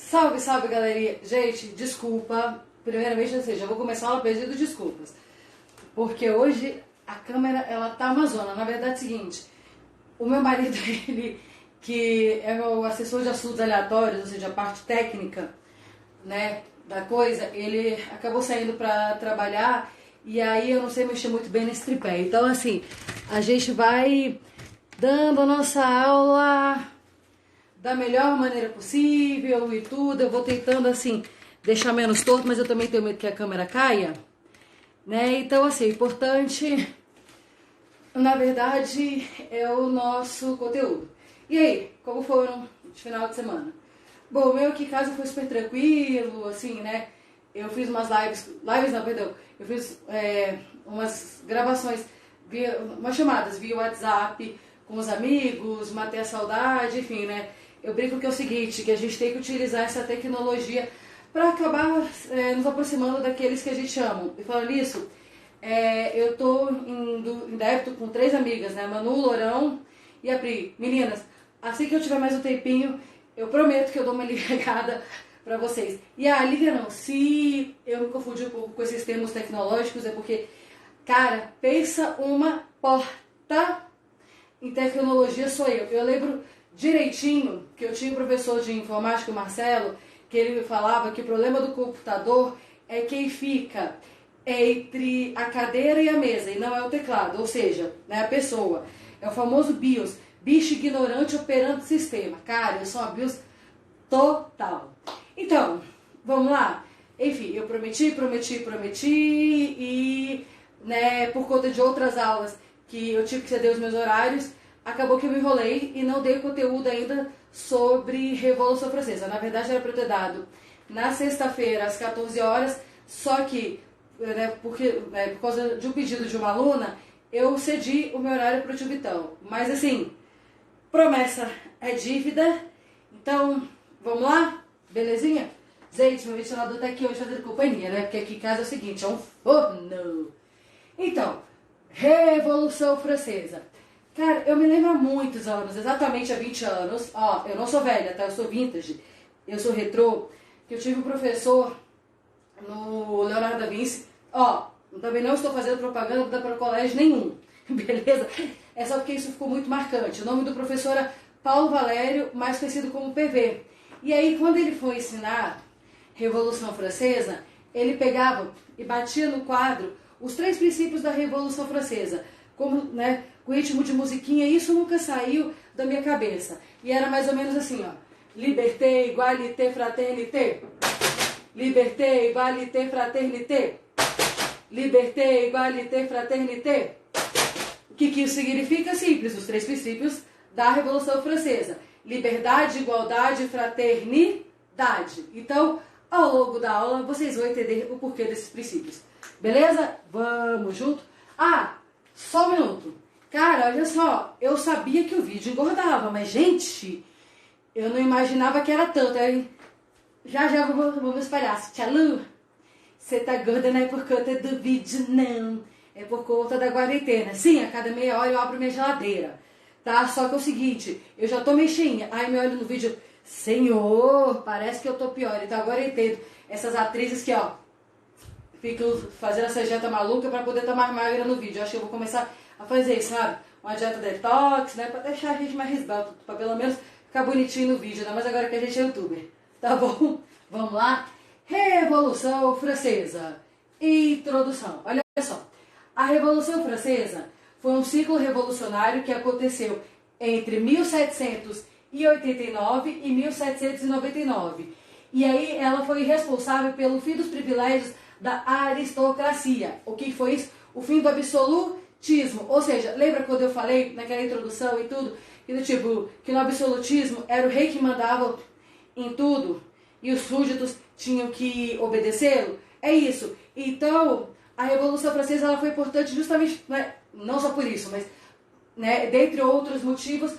Salve, salve, galerinha. Gente, desculpa. Primeiramente, ou seja, eu vou começar aula pedindo desculpas. Porque hoje a câmera, ela tá uma zona. Na verdade é o seguinte, o meu marido, ele, que é meu assessor de assuntos aleatórios, ou seja, a parte técnica, né, da coisa, ele acabou saindo pra trabalhar e aí eu não sei mexer muito bem nesse tripé. Então, assim, a gente vai dando a nossa aula da melhor maneira possível e tudo. Eu vou tentando, assim, deixar menos torto, mas eu também tenho medo que a câmera caia, né? Então, assim, o importante, na verdade, é o nosso conteúdo. E aí, como foram de final de semana? Bom, o meu aqui em casa foi super tranquilo, assim, né? Eu fiz umas eu fiz umas gravações, umas chamadas via WhatsApp com os amigos, matei a saudade, enfim, né? Eu brinco que é o seguinte, que a gente tem que utilizar essa tecnologia para acabar nos aproximando daqueles que a gente ama. E falando nisso, eu tô em débito com 3 amigas, né? Manu, Lourão e a Pri. Meninas, assim que eu tiver mais um tempinho, eu prometo que eu dou uma ligada pra vocês. E liga não, se eu me confundi um pouco com esses termos tecnológicos, é porque, cara, pensa uma porta em tecnologia sou eu. Eu lembro direitinho que eu tinha um professor de informática, o Marcelo, que ele falava que o problema do computador é quem fica entre a cadeira e a mesa, e não é o teclado, ou seja, né, a pessoa. É o famoso BIOS, bicho ignorante operando o sistema. Cara, eu sou uma BIOS total. Então, vamos lá? Enfim, eu prometi e, né, por conta de outras aulas que eu tive que ceder os meus horários, acabou que eu me enrolei e não dei conteúdo ainda sobre Revolução Francesa. Na verdade, era para eu ter dado na sexta-feira, às 14 horas, só que, né, por causa de um pedido de uma aluna, eu cedi o meu horário para o Tibitão. Mas, assim, promessa é dívida, então, vamos lá? Belezinha? Gente, meu ventilador tá aqui hoje fazendo companhia, né? Porque aqui em casa é o seguinte, é um forno. Então, Revolução Francesa. Cara, eu me lembro há muitos anos, exatamente há 20 anos. Ó, eu não sou velha, tá? Eu sou vintage. Eu sou retrô. Que eu tive um professor no Leonardo da Vinci. Ó, também não estou fazendo propaganda para colégio nenhum. Beleza? É só porque isso ficou muito marcante. O nome do professor era Paulo Valério, mais conhecido como PV. E aí, quando ele foi ensinar Revolução Francesa, ele pegava e batia no quadro os 3 princípios da Revolução Francesa, como, né, com ritmo de musiquinha, e isso nunca saiu da minha cabeça. E era mais ou menos assim, ó: liberté, égalité, fraternité. Liberté, égalité, fraternité. Liberté, égalité, fraternité. O que isso significa? Simples, os 3 princípios da Revolução Francesa: liberdade, igualdade, fraternidade. Então, ao longo da aula, vocês vão entender o porquê desses princípios. Beleza? Vamos junto? Só um minuto. Cara, olha só, eu sabia que o vídeo engordava, mas, gente, eu não imaginava que era tanto. Aí, já vamos espalhar. Tia Lu, você tá gorda não é por conta do vídeo, não. É por conta da quarentena. Sim, a cada meia hora eu abro minha geladeira. Tá? Só que é o seguinte, eu já tô meio cheinha. Aí me olho no vídeo, senhor, parece que eu tô pior. Então agora eu entendo essas atrizes que, ó, ficam fazendo essa dieta maluca pra poder estar mais magra no vídeo. Eu acho que eu vou começar a fazer isso, sabe? Uma dieta detox, né? Pra deixar a gente mais risbado, pra pelo menos ficar bonitinho no vídeo, né? Mas agora que a gente é youtuber. Tá bom? Vamos lá? Revolução Francesa. Introdução. Olha só. A Revolução Francesa foi um ciclo revolucionário que aconteceu entre 1789 e 1799. E aí ela foi responsável pelo fim dos privilégios da aristocracia. O que foi isso? O fim do absolutismo. Ou seja, lembra quando eu falei naquela introdução e tudo, que do tipo, que no absolutismo era o rei que mandava em tudo e os súditos tinham que obedecê-lo? É isso. Então, a Revolução Francesa ela foi importante justamente, né, não só por isso, mas, né, dentre outros motivos,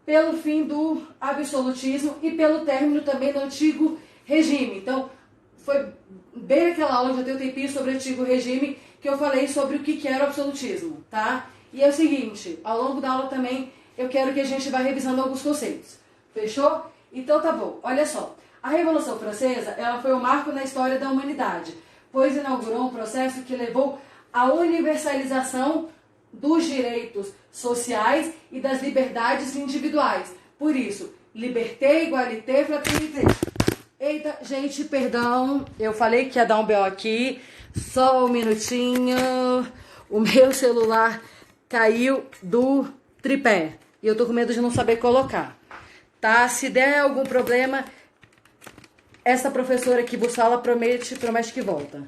pelo fim do absolutismo e pelo término também do antigo regime. Então, foi bem naquela aula, já tem um tempinho sobre o antigo regime, que eu falei sobre o que era o absolutismo, tá? E é o seguinte, ao longo da aula também, eu quero que a gente vá revisando alguns conceitos. Fechou? Então tá bom, olha só. A Revolução Francesa, ela foi um marco na história da humanidade, pois inaugurou um processo que levou à universalização dos direitos sociais e das liberdades individuais. Por isso, liberté, égalité, fraternité. Eita, gente, perdão, eu falei que ia dar um BO aqui, só um minutinho. O meu celular caiu do tripé e eu tô com medo de não saber colocar, tá? Se der algum problema, essa professora que vos fala promete que volta.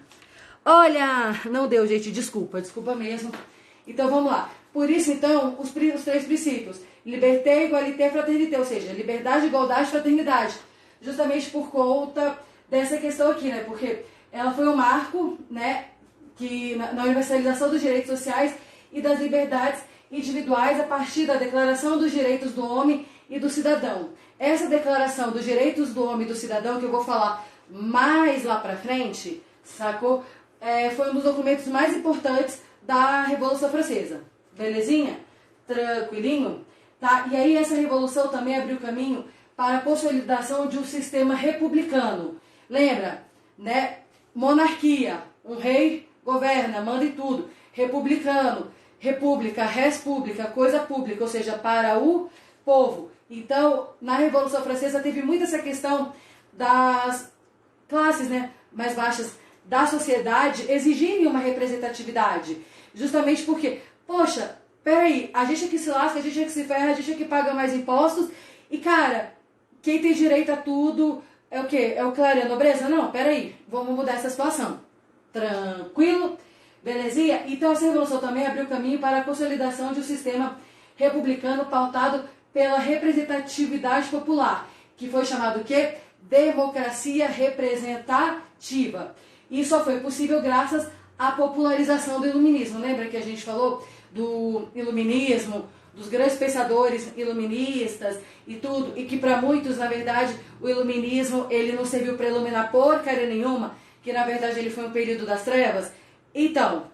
Olha, não deu, gente, desculpa mesmo. Então vamos lá. Por isso, então, os 3 princípios: liberté, égalité, fraternité, ou seja, liberdade, igualdade, fraternidade. Justamente por conta dessa questão aqui, né? Porque ela foi um marco, né, que na universalização dos direitos sociais e das liberdades individuais a partir da Declaração dos Direitos do Homem e do Cidadão. Essa Declaração dos Direitos do Homem e do Cidadão, que eu vou falar mais lá pra frente, sacou? Foi um dos documentos mais importantes da Revolução Francesa. Belezinha? Tranquilinho? Tá? E aí essa revolução também abriu caminho para a consolidação de um sistema republicano. Lembra? Né? Monarquia. Um rei governa, manda em tudo. Republicano. República, res pública, coisa pública, ou seja, para o povo. Então, na Revolução Francesa teve muito essa questão das classes, né, mais baixas da sociedade exigirem uma representatividade. Justamente porque, poxa, peraí, a gente é que se lasca, a gente é que se ferra, a gente é que paga mais impostos. E, cara, quem tem direito a tudo é o quê? É o clero e a nobreza? Não, peraí, vamos mudar essa situação. Tranquilo? Belezinha? Então, essa revolução também abriu caminho para a consolidação de um sistema republicano pautado pela representatividade popular, que foi chamado o quê? Democracia representativa. E só foi possível graças à popularização do iluminismo. Lembra que a gente falou do iluminismo, dos grandes pensadores iluministas e tudo, e que para muitos, na verdade, o iluminismo ele não serviu para iluminar porcaria nenhuma, que na verdade ele foi um período das trevas? Então,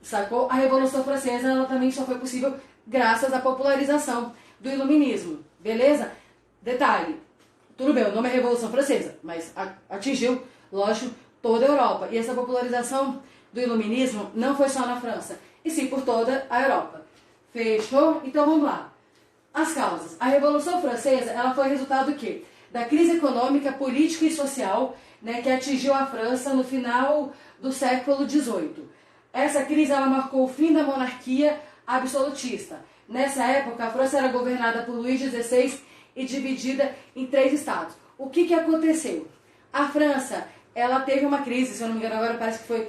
sacou? A Revolução Francesa ela também só foi possível graças à popularização do iluminismo, beleza? Detalhe, tudo bem, o nome é Revolução Francesa, mas atingiu, lógico, toda a Europa. E essa popularização do iluminismo não foi só na França, e sim por toda a Europa. Fechou? Então vamos lá. As causas. A Revolução Francesa ela foi resultado do quê? Da crise econômica, política e social, né, que atingiu a França no final do século XVIII. Essa crise ela marcou o fim da monarquia absolutista. Nessa época, a França era governada por Luís XVI e dividida em 3 estados. O que aconteceu? A França ela teve uma crise, se eu não me engano agora parece que foi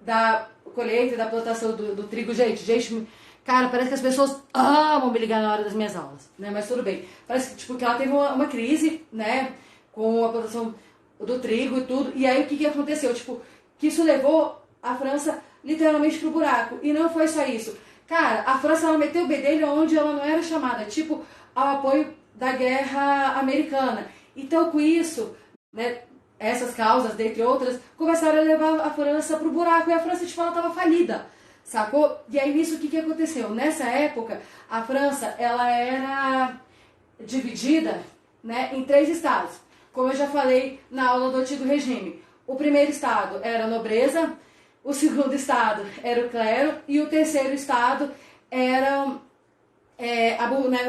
da colheita, da plantação do trigo. Gente, cara, parece que as pessoas amam me ligar na hora das minhas aulas, né? Mas tudo bem. Parece que ela teve uma crise, né, com a plantação do trigo e tudo. E aí o que aconteceu? Que isso levou a França literalmente pro buraco. E não foi só isso. Cara, a França ela meteu o bedelho onde ela não era chamada, ao apoio da guerra americana. Então com isso, né, essas causas, dentre outras, começaram a levar a França pro buraco. E a França, ela tava falida. Sacou? E aí nisso o que aconteceu? Nessa época, a França ela era dividida, né, em 3 estados. Como eu já falei na aula do Antigo Regime. O primeiro estado era a nobreza, o segundo estado era o clero e o terceiro estado eram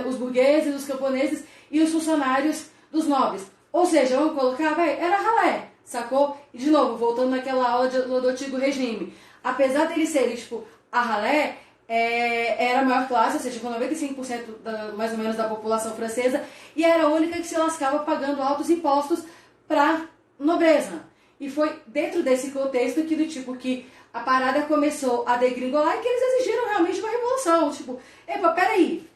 os burgueses, os camponeses e os funcionários dos nobres. Ou seja, vamos colocar, era ralé, sacou? E de novo, voltando naquela aula do Antigo Regime. Apesar deles serem, a ralé era a maior classe, ou seja, com 95% mais ou menos da população francesa, e era a única que se lascava pagando altos impostos para nobreza. E foi dentro desse contexto que a parada começou a degringolar e que eles exigiram realmente uma revolução. Peraí,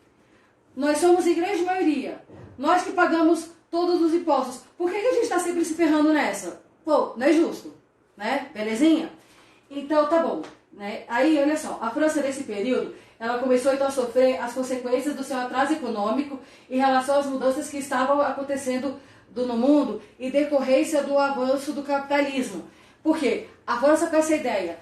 nós somos em grande maioria, nós que pagamos todos os impostos, por que a gente está sempre se ferrando nessa? Pô, não é justo, né? Belezinha? Então tá bom, né? Aí, olha só, a França nesse período, ela começou então a sofrer as consequências do seu atraso econômico em relação às mudanças que estavam acontecendo no mundo e decorrência do avanço do capitalismo. Por quê? A França com essa ideia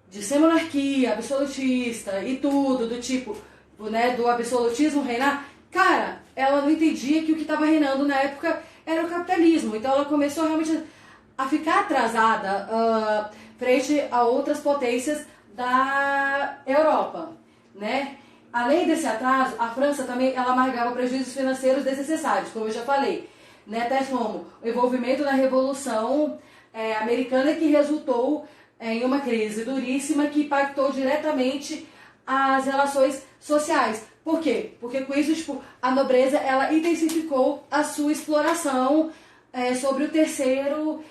de ser monarquia, absolutista e tudo, do absolutismo reinar, cara, ela não entendia que o que estava reinando na época era o capitalismo. Então ela começou realmente a ficar atrasada frente a outras potências da Europa, né? Além desse atraso, a França também ela amargava prejuízos financeiros desnecessários, como eu já falei, né? Tais como o envolvimento na Revolução Americana, que resultou em uma crise duríssima que impactou diretamente as relações sociais. Por quê? Porque com isso, tipo, a nobreza ela intensificou a sua exploração sobre o terceiro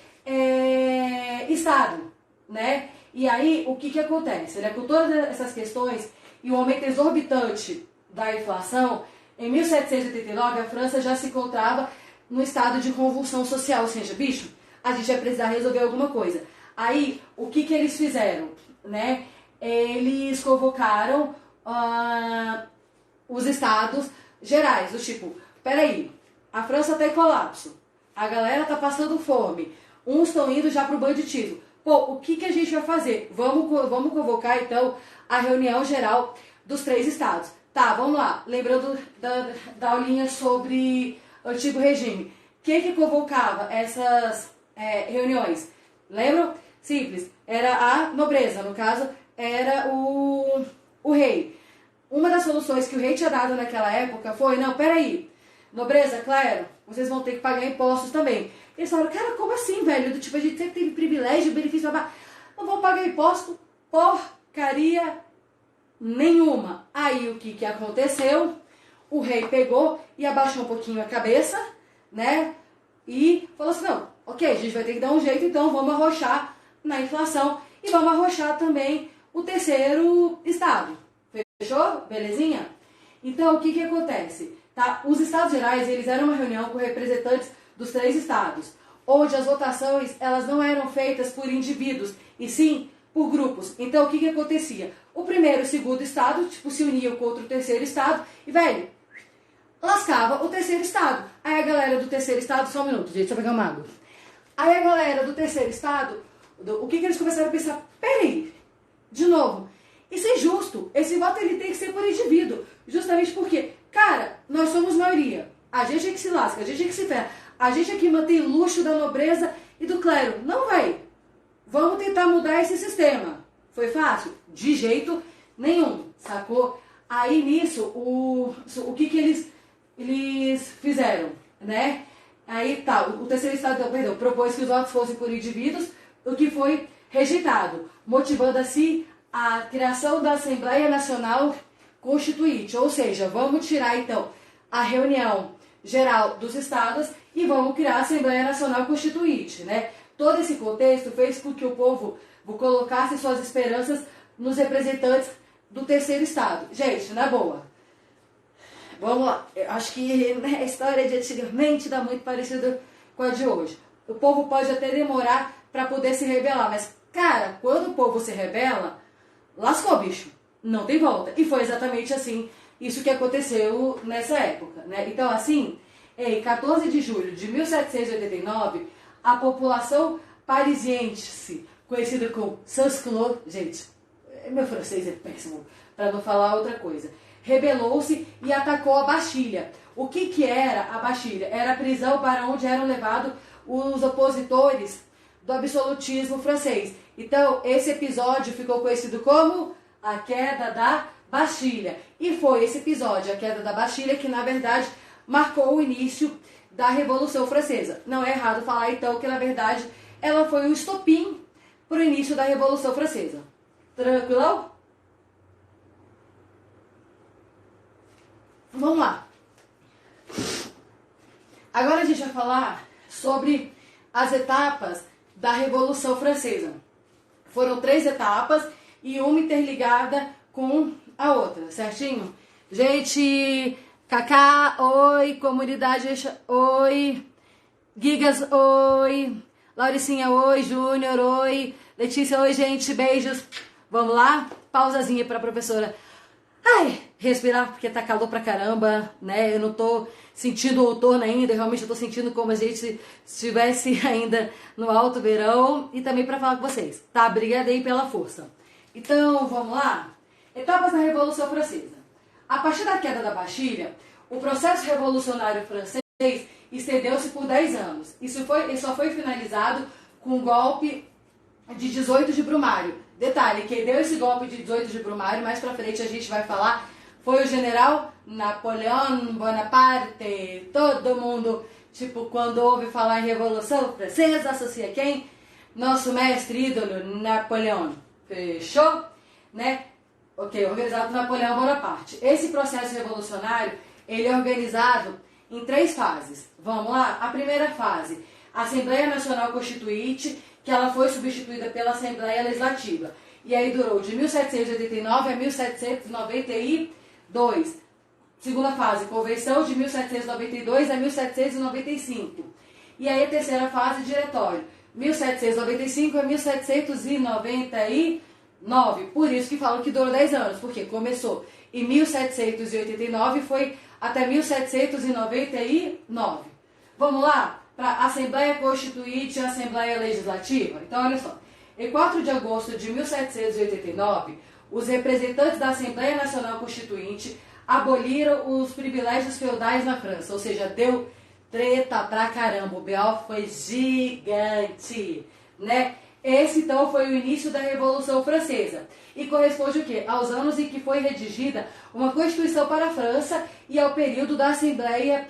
estado, né? E aí, o que acontece? Né? Com todas essas questões e o aumento exorbitante da inflação, em 1789 a França já se encontrava no estado de convulsão social, ou seja, bicho, a gente vai precisar resolver alguma coisa. Aí, o que eles fizeram? Né? Eles convocaram os estados gerais, do tipo, peraí, a França tá em colapso, a galera tá passando fome, uns estão indo já pro banditismo. Pô, o que a gente vai fazer? Vamos convocar, então, a reunião geral dos 3 estados. Tá, vamos lá. Lembrando da aulinha sobre antigo regime. Quem que convocava essas reuniões? Lembram? Simples. Era a nobreza, no caso, era o rei. Uma das soluções que o rei tinha dado naquela época foi, não, peraí, nobreza, claro, vocês vão ter que pagar impostos também. Eles falaram, cara, como assim, velho? Do tipo, a gente sempre teve privilégio, benefício, não vou pagar imposto, porcaria nenhuma. Aí o que aconteceu? O rei pegou e abaixou um pouquinho a cabeça, né? E falou assim, não, ok, a gente vai ter que dar um jeito, então vamos arrochar na inflação e vamos arrochar também o terceiro estado. Fechou? Belezinha? Então, o que acontece? Tá? Os estados gerais, eles eram uma reunião com representantes dos 3 estados, onde as votações, elas não eram feitas por indivíduos, e sim por grupos. Então, o que acontecia? O primeiro e o segundo estado, tipo, se uniam contra o terceiro estado, e, velho, lascava o terceiro estado. Aí a galera do terceiro estado, só um minuto, gente, deixa eu pegar uma água. Aí a galera do terceiro estado, o que eles começaram a pensar? Peraí, de novo, isso é injusto. Esse voto ele tem que ser por indivíduo. Justamente porque, cara, nós somos maioria. A gente é que se lasca, a gente é que se ferra. A gente é que mantém o luxo da nobreza e do clero. Não vai. Vamos tentar mudar esse sistema. Foi fácil? De jeito nenhum, sacou? Aí nisso, o que eles fizeram, né? Aí tá, o terceiro estado, perdão, propôs que os votos fossem por indivíduos, o que foi rejeitado, motivando assim a criação da Assembleia Nacional Constituinte. Ou seja, vamos tirar então a reunião geral dos estados e vamos criar a Assembleia Nacional Constituinte, né? Todo esse contexto fez com que o povo colocasse suas esperanças nos representantes do terceiro estado. Gente, na boa, vamos lá. Eu acho que a história de antigamente dá muito parecida com a de hoje. O povo pode até demorar para poder se rebelar, mas, cara, quando o povo se rebela, lascou, bicho. Não tem volta. E foi exatamente assim, isso que aconteceu nessa época, né? Então, assim, em 14 de julho de 1789, a população parisiense, conhecida como sans-culottes, gente, meu francês é péssimo, para não falar outra coisa, rebelou-se e atacou a Bastilha. O que era a Bastilha? Era a prisão para onde eram levados os opositores do absolutismo francês. Então, esse episódio ficou conhecido como a queda da Bastilha. E foi esse episódio, a queda da Bastilha, que na verdade marcou o início da Revolução Francesa. Não é errado falar então que na verdade ela foi o estopim para o início da Revolução Francesa. Tranquilão? Vamos lá. Agora a gente vai falar sobre as etapas da Revolução Francesa. Foram 3 etapas e uma interligada com a outra, certinho? Gente, Cacá, oi, comunidade, oi, Gigas, oi, Lauricinha, oi, Júnior, oi, Letícia, oi, gente, beijos. Vamos lá? Pausazinha para a professora. Ai, respirar, porque tá calor pra caramba, né? Eu não tô sentindo outono ainda, realmente eu tô sentindo como a gente estivesse ainda no alto verão. E também pra falar com vocês, tá? Obrigada aí pela força. Então, vamos lá? Etapas da Revolução Francesa. A partir da queda da Bastilha, o processo revolucionário francês estendeu-se por 10 anos. Isso só foi finalizado com o golpe de 18 de Brumário. Detalhe, quem deu esse golpe de 18 de Brumário, mais pra frente a gente vai falar, foi o general Napoleão Bonaparte. Todo mundo, tipo, quando ouve falar em Revolução Francesa, associa quem? Nosso mestre ídolo, Napoleão. Fechou? Né? Ok, organizado por Napoleão Bonaparte. Esse processo revolucionário, ele é organizado em 3 fases. Vamos lá? A primeira fase, a Assembleia Nacional Constituinte, que ela foi substituída pela Assembleia Legislativa. E aí durou de 1789 a 1792. Segunda fase, Convenção de 1792 a 1795. E aí a terceira fase, Diretório, 1795 a 1799. Por isso que falam que durou 10 anos, porque começou em 1789 e foi até 1799. Vamos lá? Para a Assembleia Constituinte e a Assembleia Legislativa. Então, olha só. Em 4 de agosto de 1789, os representantes da Assembleia Nacional Constituinte aboliram os privilégios feudais na França. Ou seja, deu treta pra caramba. O B.O. foi gigante, né? Esse, então, foi o início da Revolução Francesa. E corresponde o quê? Aos anos em que foi redigida uma Constituição para a França e ao período da Assembleia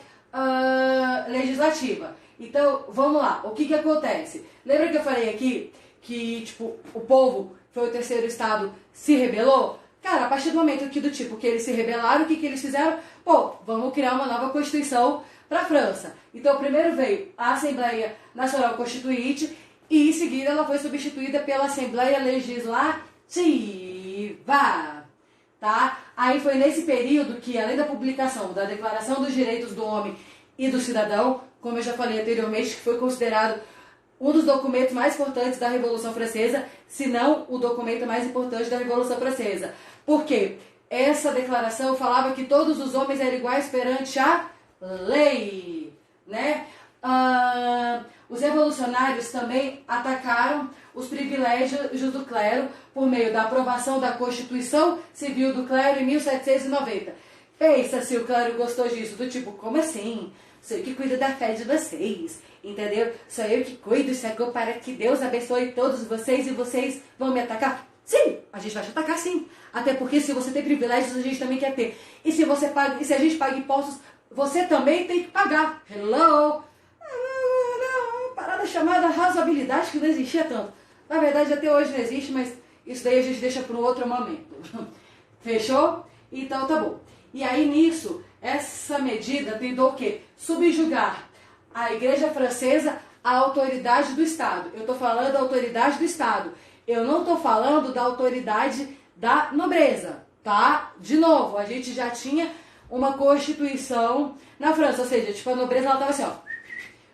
Legislativa. Então, vamos lá. O que acontece? Lembra que eu falei aqui que, tipo, o povo, foi o terceiro estado, se rebelou? Cara, a partir do momento que do tipo que eles se rebelaram, o que eles fizeram? Pô, vamos criar uma nova Constituição para a França. Então, primeiro veio a Assembleia Nacional Constituinte e, em seguida, ela foi substituída pela Assembleia Legislativa, tá? Aí foi nesse período que, além da publicação da Declaração dos Direitos do Homem e do Cidadão, como eu já falei anteriormente, que foi considerado um dos documentos mais importantes da Revolução Francesa, se não o documento mais importante da Revolução Francesa. Por quê? Essa declaração falava que todos os homens eram iguais perante a lei, né? Os revolucionários também atacaram os privilégios do clero por meio da aprovação da Constituição Civil do Clero em 1790. Pensa se o clero gostou disso, do tipo, como assim? Sou eu que cuido da fé de vocês, entendeu? Sou eu que cuido, chegou para que Deus abençoe todos vocês e vocês vão me atacar? Sim, a gente vai te atacar sim. Até porque se você tem privilégios, a gente também quer ter. E se você paga, e se a gente paga impostos, você também tem que pagar. Hello? Uma parada chamada razoabilidade que não existia tanto. Na verdade, até hoje não existe, mas isso daí a gente deixa para um outro momento. Fechou? Então tá bom. E aí nisso, essa medida tentou o quê? Subjugar a Igreja Francesa à autoridade do Estado. Eu estou falando da autoridade do Estado. Eu não estou falando da autoridade da nobreza, tá? De novo, a gente já tinha uma Constituição na França, ou seja, tipo, a nobreza ela estava assim, ó,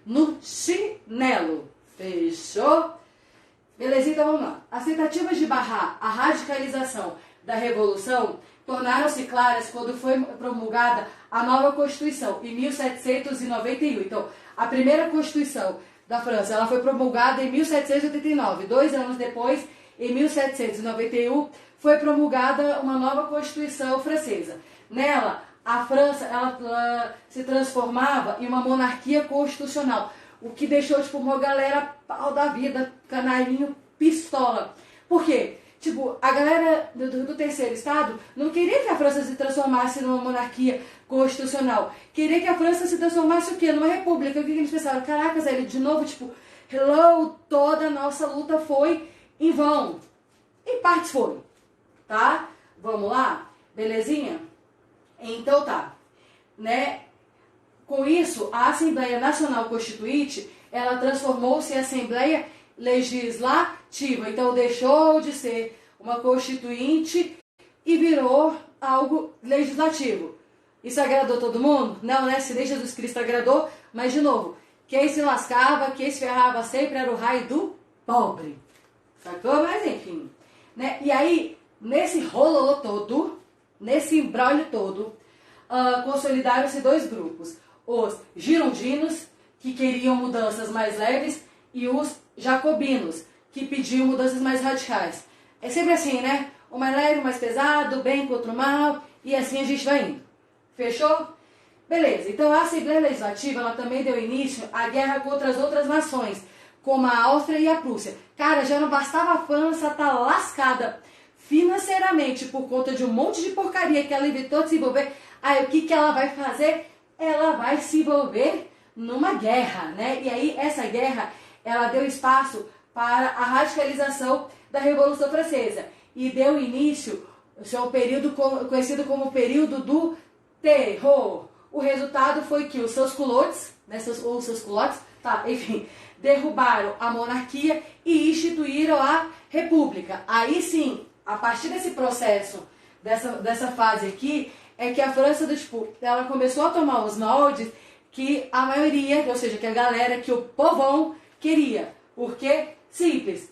no chinelo. Fechou? Belezinha, então vamos lá. As tentativas de barrar a radicalização da Revolução tornaram-se claras quando foi promulgada a nova Constituição, em 1791. Então, a primeira Constituição da França, ela foi promulgada em 1789. 2 anos depois, em 1791, foi promulgada uma nova Constituição francesa. Nela, a França ela se transformava em uma monarquia constitucional, o que deixou tipo, uma galera pau da vida, canarinho, pistola. Por quê? Tipo, a galera do terceiro estado não queria que a França se transformasse numa monarquia constitucional. Queria que a França se transformasse o quê? Numa república. O que eles pensaram? Caraca, Zé, de novo, tipo, hello, toda a nossa luta foi em vão. Em partes foi, tá? Vamos lá? Belezinha? Então tá, né? Com isso, a Assembleia Nacional Constituinte, ela transformou-se em Assembleia Legislativa. Então deixou de ser uma constituinte e virou algo legislativo. Isso agradou todo mundo? Não, né? Se nem Jesus Cristo agradou, mas de novo, quem se lascava, quem se ferrava sempre era o raio do pobre. Sacou? Mas enfim, né? E aí, nesse rolo todo, nesse embrólio todo, consolidaram-se 2 grupos. Os girondinos, que queriam mudanças mais leves, e os jacobinos, que pediam mudanças mais radicais. É sempre assim, né? O mais leve, o mais pesado, o bem contra o mal, e assim a gente vai indo. Fechou? Beleza, então a Assembleia Legislativa ela também deu início à guerra contra as outras nações, como a Áustria e a Prússia. Cara, já não bastava a França estar lascada financeiramente por conta de um monte de porcaria que ela evitou de se envolver. Aí o que ela vai fazer? Ela vai se envolver numa guerra, né? E aí essa guerra, ela deu espaço para a radicalização da Revolução Francesa e deu início ao período conhecido como o período do terror. O resultado foi que os seus culottes, né, seus culottes, tá, enfim, derrubaram a monarquia e instituíram a república. Aí sim, a partir desse processo, dessa fase aqui, é que a França, ela começou a tomar os moldes que a maioria, ou seja, que a galera, que o povão queria. Porque, simples,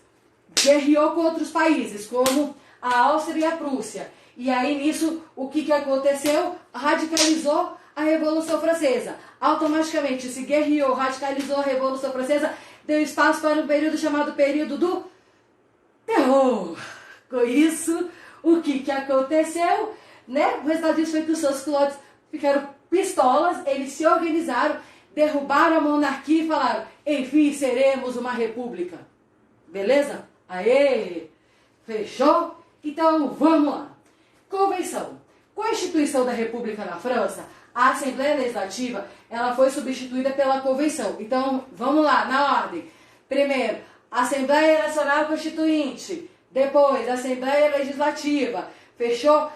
guerreou com outros países, como a Áustria e a Prússia. E aí, nisso, o que aconteceu? Radicalizou a Revolução Francesa. Automaticamente se guerreou, radicalizou a Revolução Francesa, deu espaço para um período chamado período do terror. Com isso, o que aconteceu? Né? O resultado disso foi que os seus clones ficaram pistolas, eles se organizaram, derrubaram a monarquia e falaram, enfim, seremos uma república. Beleza? Aê! Fechou? Então, vamos lá. Convenção. Com a instituição da República na França, a Assembleia Legislativa ela foi substituída pela Convenção. Então, vamos lá, na ordem. Primeiro, Assembleia Nacional Constituinte. Depois, Assembleia Legislativa. Fechou?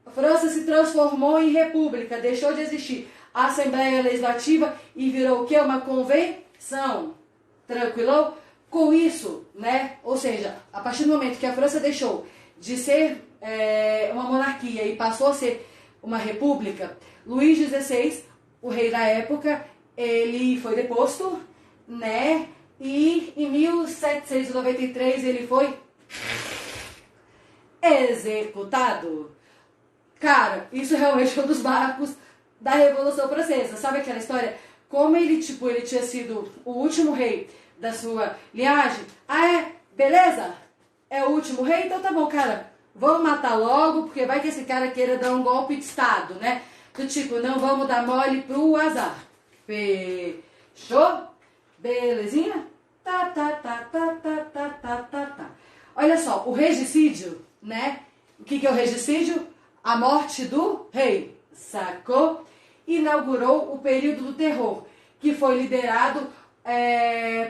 A França se transformou em república, deixou de existir a Assembleia Legislativa e virou o quê? Uma convenção. Tranquilão? Com isso, né? Ou seja, a partir do momento que a França deixou de ser uma monarquia e passou a ser uma república, Luís XVI, o rei da época, ele foi deposto, né? E em 1793 ele foi executado. Cara, isso realmente foi um dos marcos da Revolução Francesa. Sabe aquela história? Como ele tinha sido o último rei da sua linhagem. Ah, é? Beleza? É o último rei? Então tá bom, cara. Vamos matar logo, porque vai que esse cara queira dar um golpe de Estado, né? Do tipo, não vamos dar mole pro azar. Fechou? Belezinha? Tá. Olha só, o regicídio, né? O que é o regicídio? A morte do rei, sacou? Inaugurou o período do terror, que foi liderado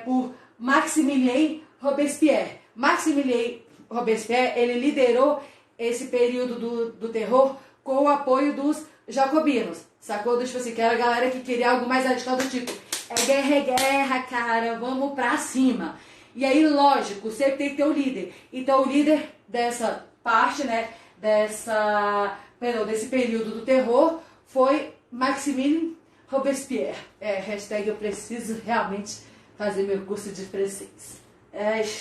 por Maximilien Robespierre. Maximilien Robespierre, ele liderou esse período do terror com o apoio dos jacobinos, sacou? Tipo assim, que era a galera que queria algo mais radical do tipo, é guerra, cara, vamos pra cima. E aí, lógico, sempre tem que ter um líder. Então, o líder dessa parte, né, desse período do terror foi Maximilien Robespierre. Hashtag eu preciso realmente fazer meu curso de francês.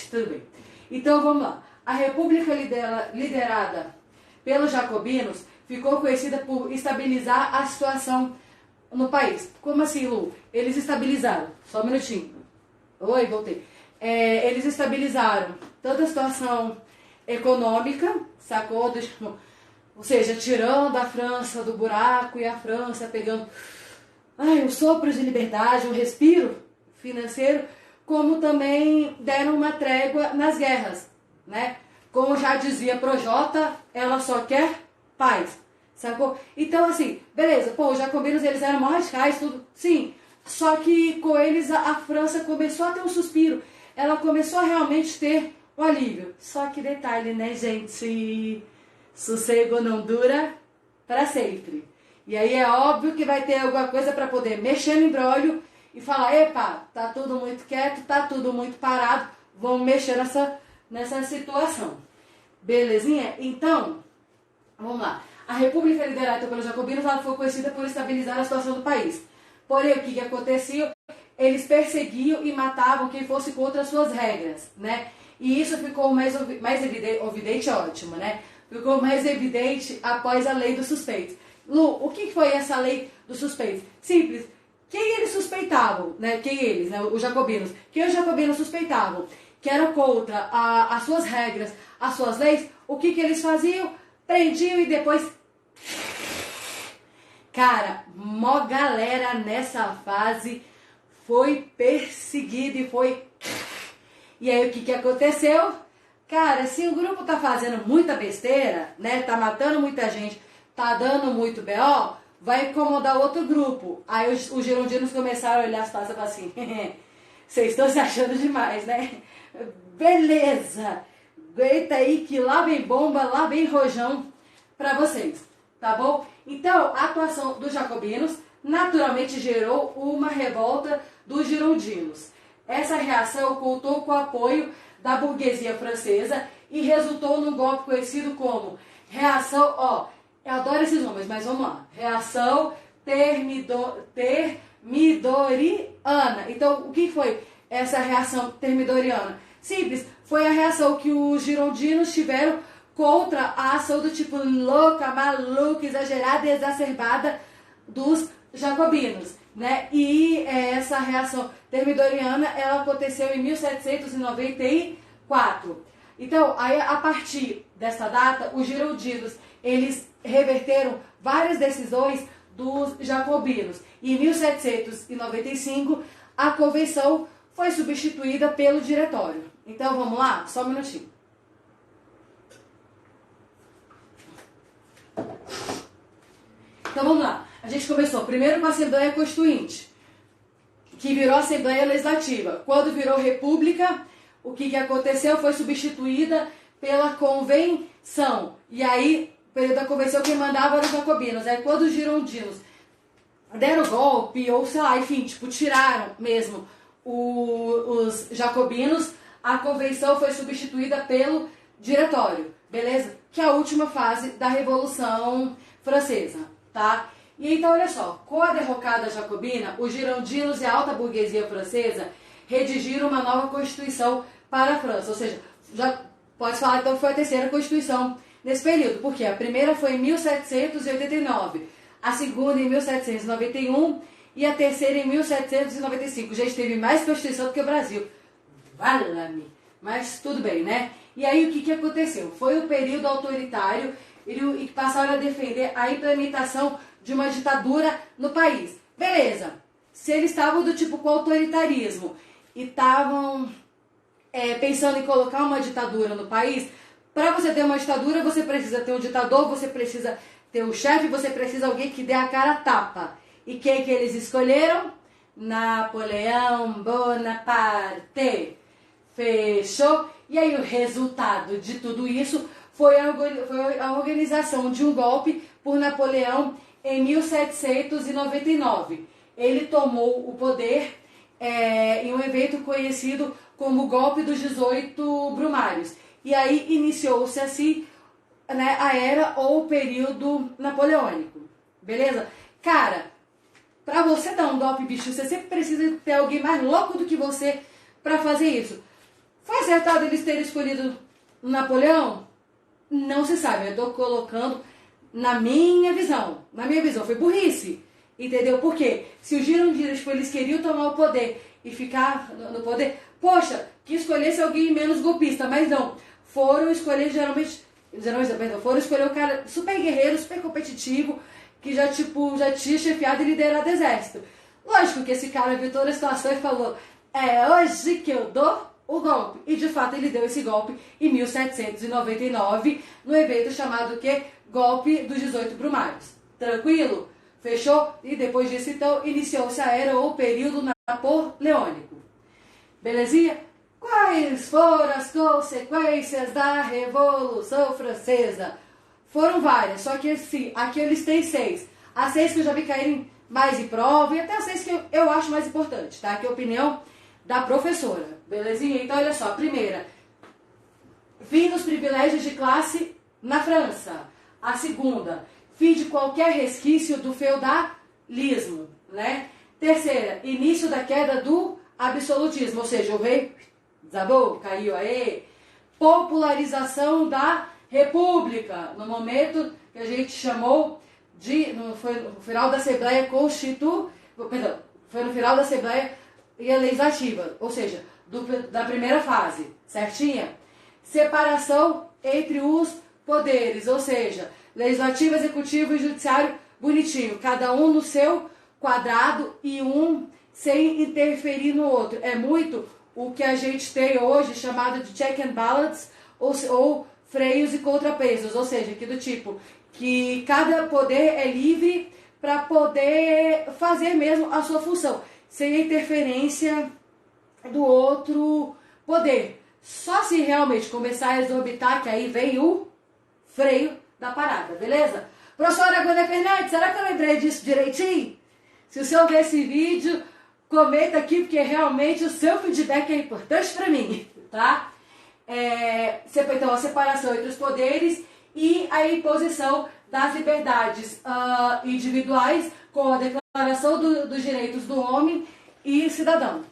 Tudo bem. Então, vamos lá. A república liderada pelos jacobinos ficou conhecida por estabilizar a situação no país. Como assim, Lu? Eles estabilizaram. Só um minutinho. Oi, voltei. Eles estabilizaram toda a situação econômica, sacou? Ou seja, tirando a França do buraco e a França pegando um sopro de liberdade, um respiro financeiro, como também deram uma trégua nas guerras, né? Como já dizia Projota, ela só quer paz, sacou? Então, assim, beleza, os jacobinos, eles eram mais radicais, tudo, sim, só que com eles a França começou a ter um suspiro, ela começou a realmente ter um alívio. Só que detalhe, né, gente? Sossego não dura para sempre. E aí é óbvio que vai ter alguma coisa para poder mexer no embrólio e falar, epa, tá tudo muito quieto, tá tudo muito parado, vamos mexer nessa situação. Belezinha? Então, vamos lá. A República liderada pelos jacobinos, ela foi conhecida por estabilizar a situação do país. Porém, o que acontecia? Eles perseguiam e matavam quem fosse contra as suas regras, né? E isso ficou mais evidente, ótimo, né? Ficou mais evidente após a lei dos suspeitos. Lu, o que foi essa lei dos suspeitos? Simples. Quem eles suspeitavam, né? Quem eles, né? Os jacobinos. Quem os jacobinos suspeitavam? Que eram contra as suas regras, as suas leis. O que eles faziam? Prendiam e depois Cara, mó galera nessa fase foi perseguida e foi... E aí o que aconteceu? Cara, se o grupo tá fazendo muita besteira, né, tá matando muita gente, tá dando muito BO, vai incomodar outro grupo. Aí os girondinos começaram a olhar as taças e falaram assim, vocês estão se achando demais, né? Beleza, aguenta aí que lá vem bomba, lá vem rojão pra vocês, tá bom? Então, a atuação dos jacobinos naturalmente gerou uma revolta dos girondinos. Essa reação contou com o apoio da burguesia francesa e resultou num golpe conhecido como reação, ó, eu adoro esses nomes, mas vamos lá, reação termidoriana. Então, o que foi essa reação termidoriana? Simples, foi a reação que os girondinos tiveram contra a ação do tipo louca, maluca, exagerada e exacerbada dos jacobinos, né? E essa reação termidoriana, ela aconteceu em 1794. Então, aí, a partir dessa data, os girondinos, eles reverteram várias decisões dos jacobinos. E em 1795, a convenção foi substituída pelo diretório. Então, vamos lá? Só um minutinho. Então vamos lá, a gente começou primeiro com a Assembleia Constituinte, que virou Assembleia Legislativa. Quando virou República, o que aconteceu foi substituída pela Convenção. E aí, no período da Convenção, quem mandava eram os jacobinos. Aí quando os girondinos deram golpe, ou sei lá, enfim, tipo, tiraram mesmo os jacobinos, a Convenção foi substituída pelo Diretório, beleza? Que é a última fase da Revolução Francesa. Tá? E então, olha só, com a derrocada jacobina, os girondinos e a alta burguesia francesa redigiram uma nova constituição para a França. Ou seja, já pode falar então que foi a terceira constituição nesse período, porque a primeira foi em 1789, a segunda em 1791 e a terceira em 1795. Já teve mais constituição do que o Brasil. Vala-me! Mas tudo bem, né? E aí o que aconteceu? Foi o período autoritário e passaram a defender a implementação de uma ditadura no país. Beleza, se eles estavam do tipo com autoritarismo e estavam pensando em colocar uma ditadura no país, para você ter uma ditadura, você precisa ter um ditador, você precisa ter um chefe, você precisa de alguém que dê a cara a tapa. E quem que eles escolheram? Napoleão Bonaparte. Fechou? E aí o resultado de tudo isso foi a organização de um golpe por Napoleão em 1799. Ele tomou o poder em um evento conhecido como o Golpe dos 18 Brumários. E aí iniciou-se assim, né, a era ou o período napoleônico. Beleza? Cara, pra você dar um golpe, bicho, você sempre precisa ter alguém mais louco do que você pra fazer isso. Foi acertado eles terem escolhido Napoleão? Não se sabe, eu tô colocando na minha visão. Na minha visão, foi burrice. Entendeu? Por quê? Se os girondinos, eles queriam tomar o poder e ficar no poder, poxa, que escolhesse alguém menos golpista, mas não. Foram escolher foram escolher o cara super guerreiro, super competitivo, que já tinha chefiado e liderado o exército. Lógico que esse cara viu toda a situação e falou, é hoje que eu dou o golpe. E de fato ele deu esse golpe em 1799, no evento chamado que Golpe dos 18 Brumários. Tranquilo? Fechou? E depois disso então iniciou-se a era ou período napoleônico. Belezinha? Quais foram as consequências da Revolução Francesa? Foram várias, só que assim, aqui eu listei 6. As 6 que eu já vi caírem mais em prova e até as 6 que eu acho mais importante, tá? Aqui é a opinião da professora, belezinha? Então, olha só, a primeira, fim dos privilégios de classe na França. A segunda, fim de qualquer resquício do feudalismo, né? Terceira, início da queda do absolutismo, ou seja, o rei desabou, caiu aí. Popularização da república, no momento que a gente chamou de, foi no final da Assembleia foi no final da Assembleia Legislativa, ou seja, da primeira fase, certinha? Separação entre os poderes, ou seja, legislativo, executivo e judiciário bonitinho, cada um no seu quadrado e um sem interferir no outro. É muito o que a gente tem hoje chamado de check and balance ou freios e contrapesos, ou seja, que do tipo que cada poder é livre para poder fazer mesmo a sua função, sem a interferência do outro poder. Só se realmente começar a exorbitar, que aí vem o freio da parada, beleza? Professora Agulha Fernandes, será que eu lembrei disso direitinho? Se o senhor ver esse vídeo, comenta aqui, porque realmente o seu feedback é importante para mim, tá? Então, a separação entre os poderes e a imposição das liberdades individuais com a declaração dos direitos do homem e cidadão.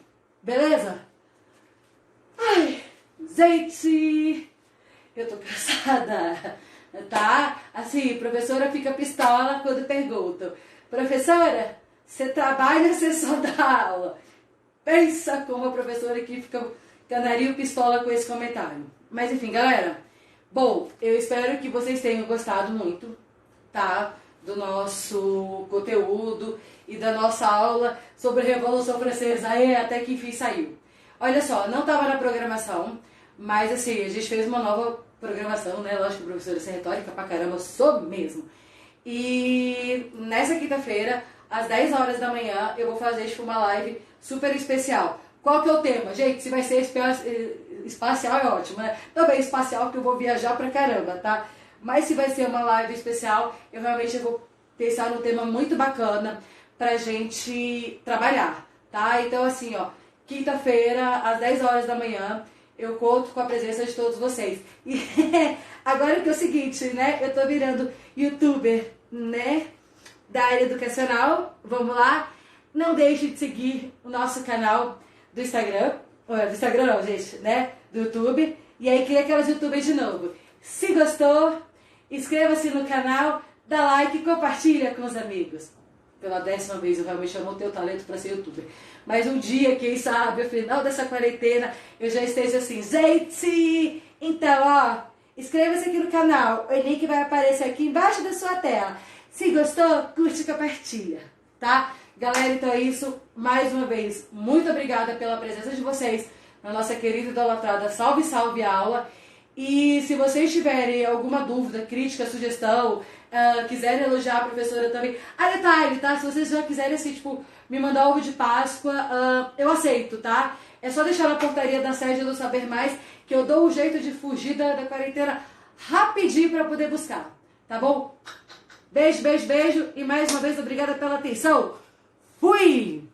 Beleza? Ai, gente, eu tô cansada, tá? Assim, professora fica pistola quando perguntam. Professora, você trabalha, você só dá aula. Pensa como a professora aqui fica canarinho pistola com esse comentário. Mas enfim, galera. Bom, eu espero que vocês tenham gostado muito, tá? Do nosso conteúdo e da nossa aula sobre a Revolução Francesa. Aí, até que enfim saiu. Olha só, não estava na programação, mas assim, a gente fez uma nova programação, né? Lógico que professora é retórica pra caramba, sou mesmo. E nessa quinta-feira, às 10 horas da manhã, eu vou fazer tipo uma live super especial. Qual que é o tema? Gente, se vai ser espacial é ótimo, né? Também espacial, porque eu vou viajar pra caramba, tá? Mas se vai ser uma live especial, eu realmente vou pensar num tema muito bacana pra gente trabalhar, tá? Então assim, ó, quinta-feira, às 10 horas da manhã, eu conto com a presença de todos vocês. E agora que é o seguinte, né? Eu tô virando youtuber, né? Da área educacional. Vamos lá. Não deixe de seguir o nosso canal do Instagram. Do Instagram não, gente, né? Do YouTube. E aí cria aquelas youtubers de novo. Se gostou, inscreva-se no canal, dá like e compartilha com os amigos. Pela 10ª vez, eu realmente não tenho talento para ser youtuber. Mas um dia, quem sabe, ao final dessa quarentena, eu já esteja assim, gente! Então, ó, inscreva-se aqui no canal. O link vai aparecer aqui embaixo da sua tela. Se gostou, curte e compartilha, tá? Galera, então é isso. Mais uma vez, muito obrigada pela presença de vocês na nossa querida e idolatrada Salve Salve Aula. E se vocês tiverem alguma dúvida, crítica, sugestão, quiserem elogiar a professora também. Detalhe, tá? Se vocês já quiserem, assim, tipo, me mandar ovo de Páscoa, eu aceito, tá? É só deixar na portaria da sede do Saber Mais, que eu dou um jeito de fugir da quarentena rapidinho pra poder buscar, tá bom? Beijo, beijo, beijo. E mais uma vez, obrigada pela atenção. Fui!